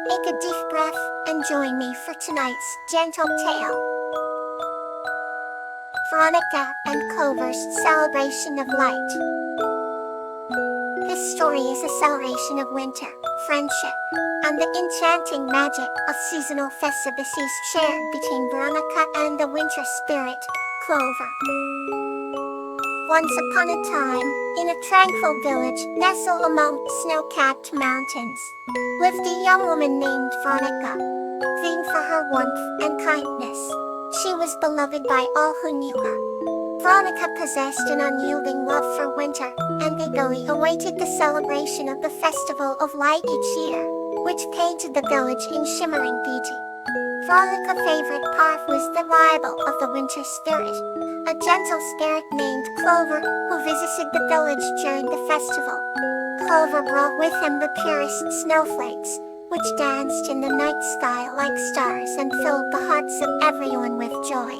Take a deep breath and join me for tonight's gentle tale. Veronica and Clover's Celebration of Light. This story is a celebration of winter, friendship, and the enchanting magic of seasonal festivities shared between Veronica and the winter spirit, Clover. Once upon a time, in a tranquil village nestled among snow-capped mountains, lived a young woman named Veronica. Famed for her warmth and kindness, she was beloved by all who knew her. Veronica possessed an unyielding love for winter, and eagerly awaited the celebration of the Festival of Light each year, which painted the village in shimmering beauty. Veronica's favorite part was the arrival of the winter spirit, a gentle spirit named Clover, who visited the village during the festival. Clover brought with him the purest snowflakes, which danced in the night sky like stars and filled the hearts of everyone with joy.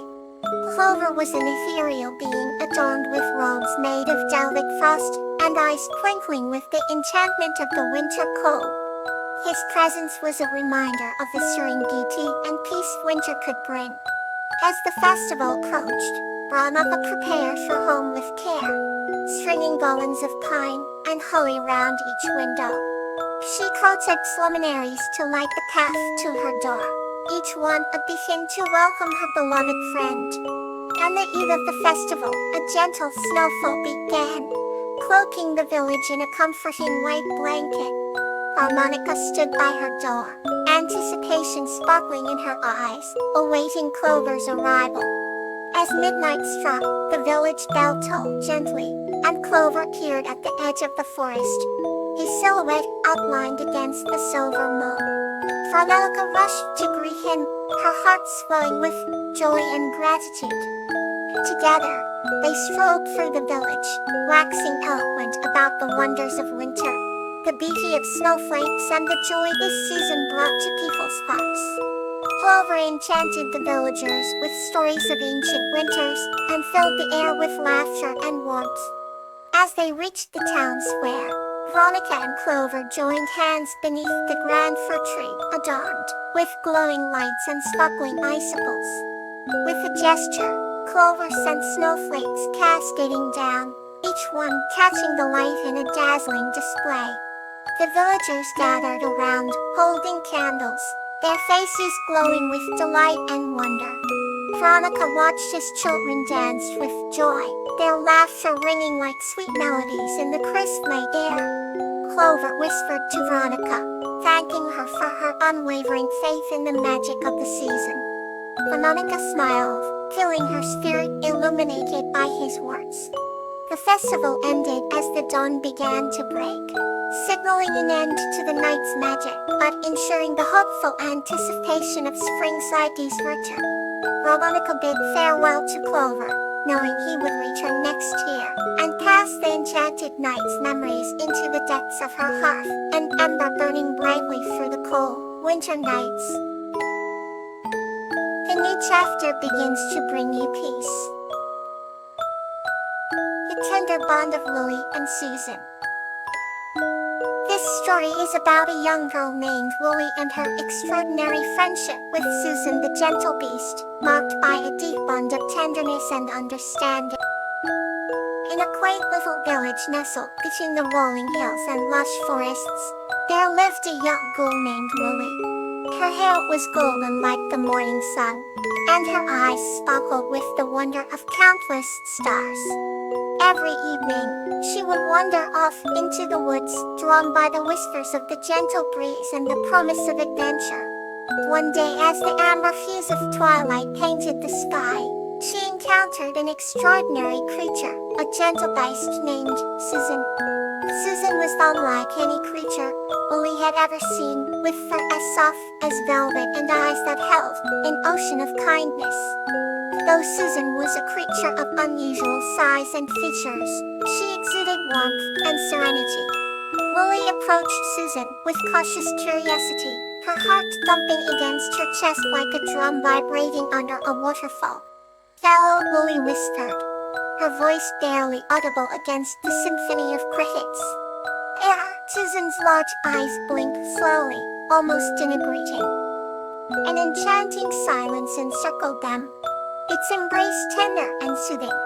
Clover was an ethereal being adorned with robes made of delicate frost, and eyes twinkling with the enchantment of the winter cold. His presence was a reminder of the serene beauty and peace winter could bring. As the festival approached, Veronica prepared for home with care, stringing garlands of pine and holly round each window. She quoted luminaries to light the path to her door, each one a beacon to welcome her beloved friend. On the eve of the festival, a gentle snowfall began, cloaking the village in a comforting white blanket. Veronica stood by her door, anticipation sparkling in her eyes, awaiting Clover's arrival. As midnight struck, the village bell tolled gently, and Clover appeared at the edge of the forest, his silhouette outlined against the silver moon. Veronica rushed to greet him, her heart swelling with joy and gratitude. Together, they strolled through the village, waxing eloquent about the wonders of winter, the beauty of snowflakes and the joy this season brought to people's hearts. Clover enchanted the villagers with stories of ancient winters and filled the air with laughter and warmth. As they reached the town square, Veronica and Clover joined hands beneath the grand fir tree, adorned with glowing lights and sparkling icicles. With a gesture, Clover sent snowflakes cascading down, each one catching the light in a dazzling display. The villagers gathered around, holding candles, their faces glowing with delight and wonder. Veronica watched as children danced with joy, their laughter ringing like sweet melodies in the crisp May air. Clover whispered to Veronica, thanking her for her unwavering faith in the magic of the season. Veronica smiled, feeling her spirit illuminated by his words. The festival ended as the dawn began to break, signaling an end to the night's magic, but ensuring the hopeful anticipation of Springside's return. Veronica bid farewell to Clover, knowing he would return next year, and pass the enchanted night's memories into the depths of her heart, an ember burning brightly through the cold, winter nights. A new chapter begins to bring you peace. The tender bond of Lily and Susan. This story is about a young girl named Lily and her extraordinary friendship with Susan the gentle beast, marked by a deep bond of tenderness and understanding. In a quaint little village nestled between the rolling hills and lush forests, there lived a young girl named Lily. Her hair was golden like the morning sun, and her eyes sparkled with the wonder of countless stars. Every evening, she would wander off into the woods, drawn by the whispers of the gentle breeze and the promise of adventure. One day, as the amber hues of twilight painted the sky, she encountered an extraordinary creature, a gentle beast named Susan. Susan was unlike any creature Lily had ever seen, with fur as soft as velvet and eyes that held an ocean of kindness. Though Susan was a creature of unusual size and features, she exuded warmth and serenity. Lily approached Susan with cautious curiosity, her heart thumping against her chest like a drum vibrating under a waterfall. "Hello," Lily whispered, her voice barely audible against the symphony of crickets. Susan's large eyes blinked slowly, almost in a greeting. An enchanting silence encircled them, its embrace tender and soothing.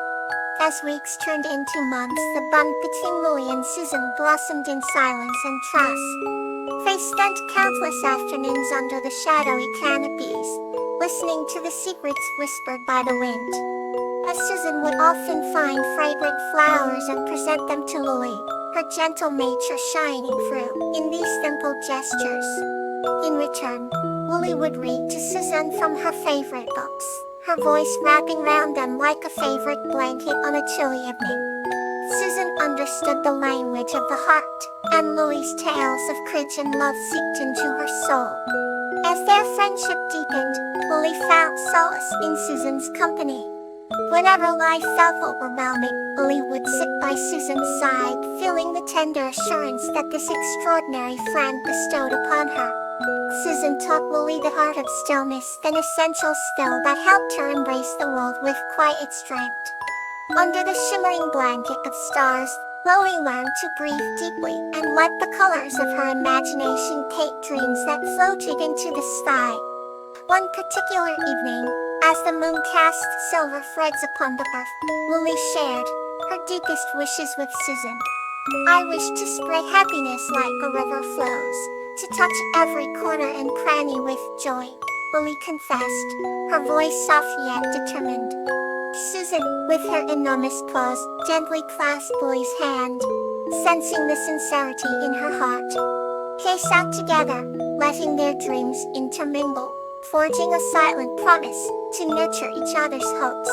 As weeks turned into months, the bond between Lily and Susan blossomed in silence and trust. They spent countless afternoons under the shadowy canopies, listening to the secrets whispered by the wind. As Susan would often find fragrant flowers and present them to Lily, her gentle nature shining through in these simple gestures. In return, Lily would read to Susan from her favorite books, her voice wrapping round them like a favorite blanket on a chilly evening. Susan understood the language of the heart, and Lily's tales of courage and love seeped into her soul. As their friendship deepened, Lily found solace in Susan's company. Whenever life felt overwhelming, Lily would sit by Susan's side, feeling the tender assurance that this extraordinary friend bestowed upon her. Susan taught Lily the art of stillness, an essential skill that helped her embrace the world with quiet strength. Under the shimmering blanket of stars, Lily learned to breathe deeply and let the colors of her imagination paint dreams that floated into the sky. One particular evening, as the moon cast silver threads upon the earth, Lily shared her deepest wishes with Susan. "I wish to spread happiness like a river flows, to touch every corner and cranny with joy," Lily confessed, her voice soft yet determined. Susan, with her enormous paws, gently clasped Lily's hand, sensing the sincerity in her heart. They sat together, letting their dreams intermingle, forging a silent promise to nurture each other's hopes.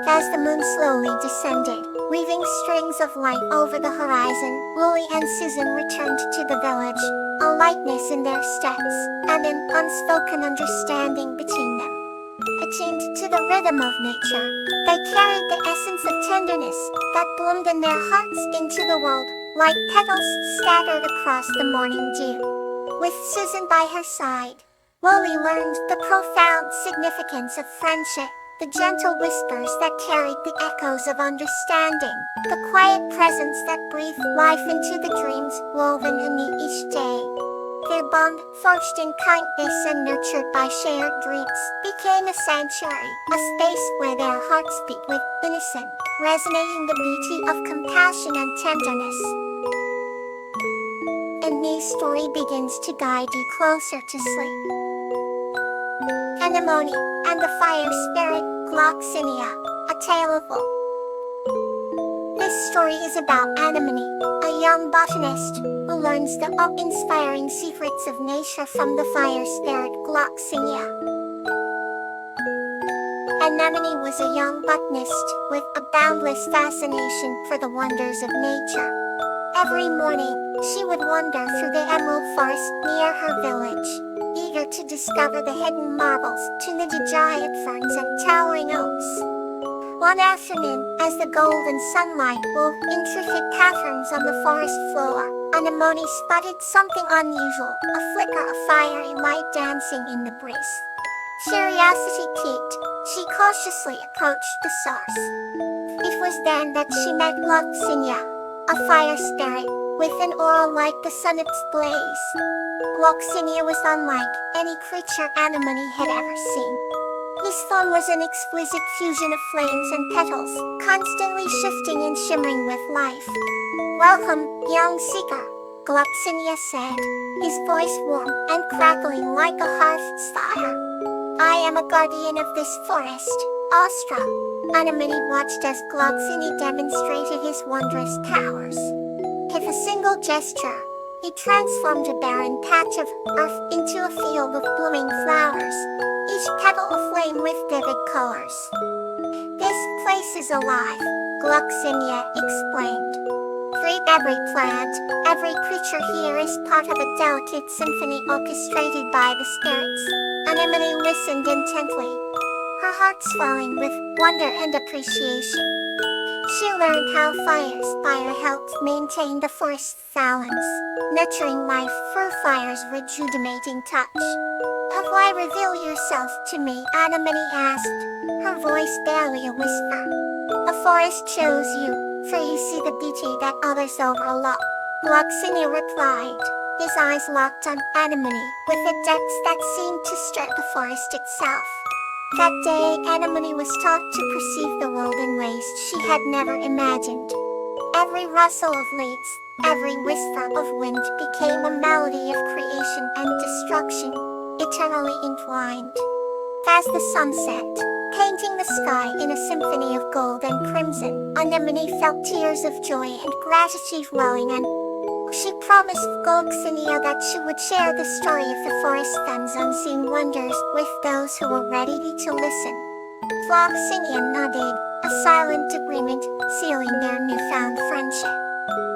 As the moon slowly descended, weaving strings of light over the horizon, Lily and Susan returned to the village, a lightness in their steps, and an unspoken understanding between them. Attuned to the rhythm of nature, they carried the essence of tenderness that bloomed in their hearts into the world, like petals scattered across the morning dew. With Susan by her side, Lily learned the profound significance of friendship, the gentle whispers that carried the echoes of understanding, the quiet presence that breathed life into the dreams woven anew each day. Their bond, forged in kindness and nurtured by shared dreams, became a sanctuary, a space where their hearts beat with unison, resonating the beauty of compassion and tenderness. A new story begins to guide you closer to sleep. Anemone and the Fire Spirit, Gloxinia, a Tale of Woe. This story is about Anemone, a young botanist who learns the awe-inspiring secrets of nature from the fire spirit Gloxinia. Anemone was a young botanist with a boundless fascination for the wonders of nature. Every morning, she would wander through the emerald forest near her village, eager to discover the hidden marvels tuned to giant ferns and towering oaks. One afternoon, as the golden sunlight wove intricate patterns on the forest floor, Anemone spotted something unusual, a flicker of fiery light dancing in the breeze. Curiosity piqued, she cautiously approached the source. It was then that she met Gloxinia, a fire spirit, with an aura like the sun's blaze. Gloxinia was unlike any creature Anemone had ever seen. His form was an exquisite fusion of flames and petals, constantly shifting and shimmering with life. "Welcome, young seeker," Gloxinia said, his voice warm and crackling like a hearth's fire. "I am a guardian of this forest, awestruck." Anemone watched as Gloxinia demonstrated his wondrous powers. With a single gesture, he transformed a barren patch of earth into a field of blooming flowers, each petal aflame with vivid colors. "This place is alive," Gloxinia explained. "Every plant, every creature here is part of a delicate symphony orchestrated by the spirits." Anemone listened intently, her heart swelling with wonder and appreciation. She learned how fire helped maintain the forest's balance, nurturing life through fire's rejuvenating touch. "Have I reveal yourself to me?" Anemone asked, her voice barely a whisper. "The forest chose you, for you see the beauty that others overlook," Gloxinia replied, his eyes locked on Anemone with a depth that seemed to strip the forest itself. That day, Anemone was taught to perceive the world in ways she had never imagined. Every rustle of leaves, every whisper of wind became a melody of creation and destruction, eternally entwined. As the sun set, painting the sky in a symphony of gold and crimson, Anemone felt tears of joy and gratitude welling, and she promised Gloxinia that she would share the story of the forest femme's unseen wonders with those who were ready to listen. Gloxinia nodded, a silent agreement, sealing their newfound friendship.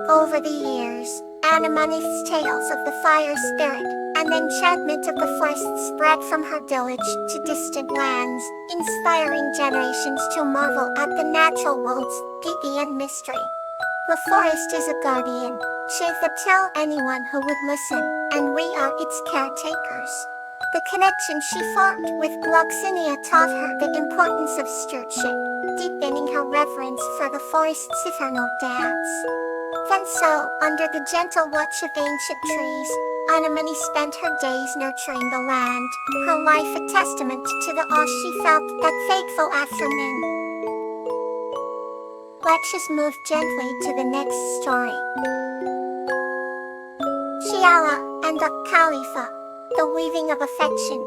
Over the years, Anemone's tales of the fire spirit and the enchantment of the forest spread from her village to distant lands, inspiring generations to marvel at the natural world's beauty and mystery. The forest is a guardian, she would tell anyone who would listen, and we are its caretakers. The connection she formed with Gloxinia taught her the importance of stewardship, deepening her reverence for the forest's eternal dance. And so, under the gentle watch of ancient trees, Anemone spent her days nurturing the land, her life a testament to the awe she felt that fateful afternoon. Let's just move gently to the next story. Tiala and the Khalifa, the weaving of affection.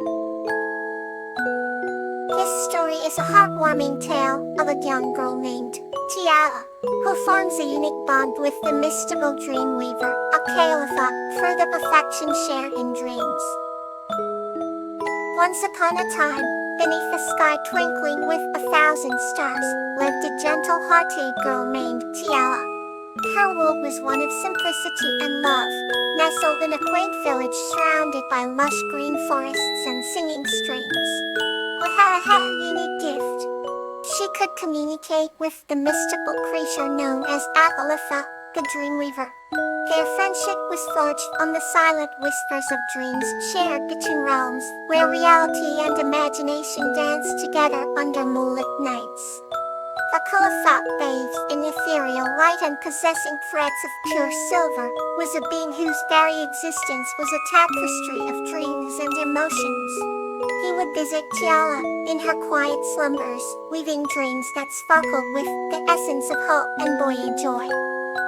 This story is a heartwarming tale of a young girl named Tiala, who forms a unique bond with the mystical dream weaver, a Khalifa, through the affection shared in dreams. Once upon a time, beneath a sky twinkling with 1,000 stars, lived a gentle-hearted girl named Tiala. Her world was one of simplicity and love, nestled in a quaint village surrounded by lush green forests and singing streams. Tiala had a unique gift. She could communicate with the mystical creature known as Khalifa, the Dreamweaver. Their friendship was forged on the silent whispers of dreams shared between realms, where reality and imagination danced together under moonlit nights. The Khalifa, bathed in ethereal light and possessing threads of pure silver, was a being whose very existence was a tapestry of dreams and emotions. He would visit Tiala in her quiet slumbers, weaving dreams that sparkled with the essence of hope and buoyant joy.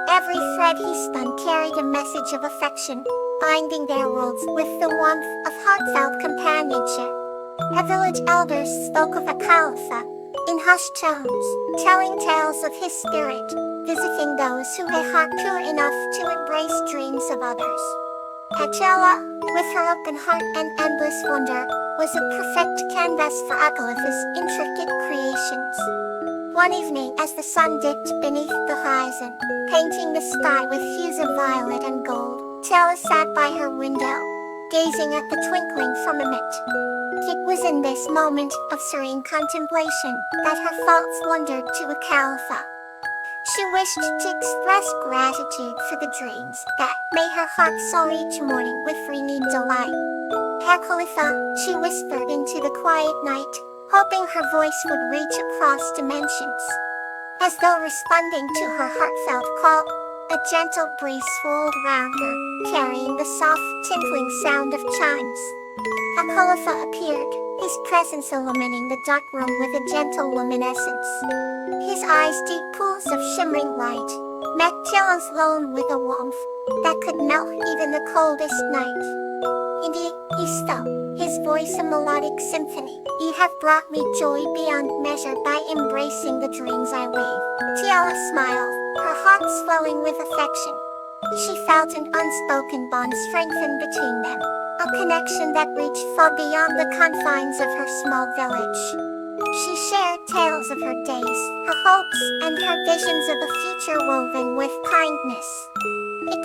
Every thread he spun carried a message of affection, binding their worlds with the warmth of heartfelt companionship. The village elders spoke of a Khalifa in hushed tones, telling tales of his spirit, visiting those who had heart pure enough to embrace dreams of others. Tiala, with her open heart and endless wonder, was a perfect canvas for Khalifa's intricate creations. One evening, as the sun dipped beneath the horizon, painting the sky with hues of violet and gold, Tiala sat by her window, gazing at the twinkling firmament. It was in this moment of serene contemplation that her thoughts wandered to a Khalifa. She wished to express gratitude for the dreams that made her heart soar each morning with renewed delight. Khalifa, she whispered into the quiet night, hoping her voice would reach across dimensions. As though responding to her heartfelt call, a gentle breeze swirled round her, carrying the soft, tinkling sound of chimes. Khalifa appeared, his presence illumining the dark room with a gentle luminescence. His eyes, deep pools of shimmering light, met Tiala's own with a warmth that could melt even the coldest night. Indeed, he spoke, his voice a melodic symphony. You have brought me joy beyond measure by embracing the dreams I weave. Tiala smiled, her heart swelling with affection. She felt an unspoken bond strengthen between them, a connection that reached far beyond the confines of her small village. She shared tales of her days, her hopes, and her visions of a future woven with kindness.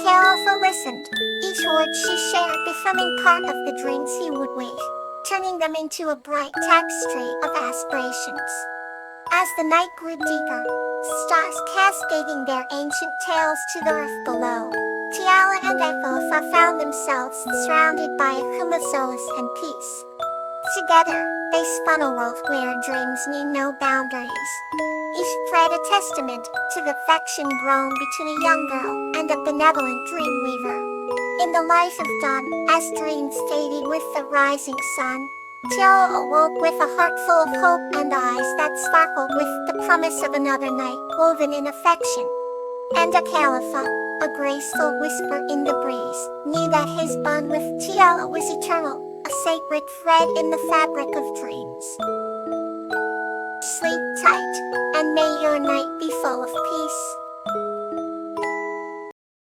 Khalifa listened, each word she shared becoming part of the dreams he would weave, turning them into a bright tapestry of aspirations. As the night grew deeper, stars cascading their ancient tales to the earth below, Tiala and Khalifa found themselves surrounded by a hum of solace and peace. Together, they spun a world where dreams knew no boundaries. Each thread a testament to the affection grown between a young girl and a benevolent dream weaver. In the life of dawn, as dreams faded with the rising sun, Teo awoke with a heart full of hope and eyes that sparkled with the promise of another night woven in affection. And a califa, a graceful whisper in the breeze, knew that his bond with Teo was eternal, a sacred thread in the fabric of dreams. Sleep tight, and may your night be full of peace.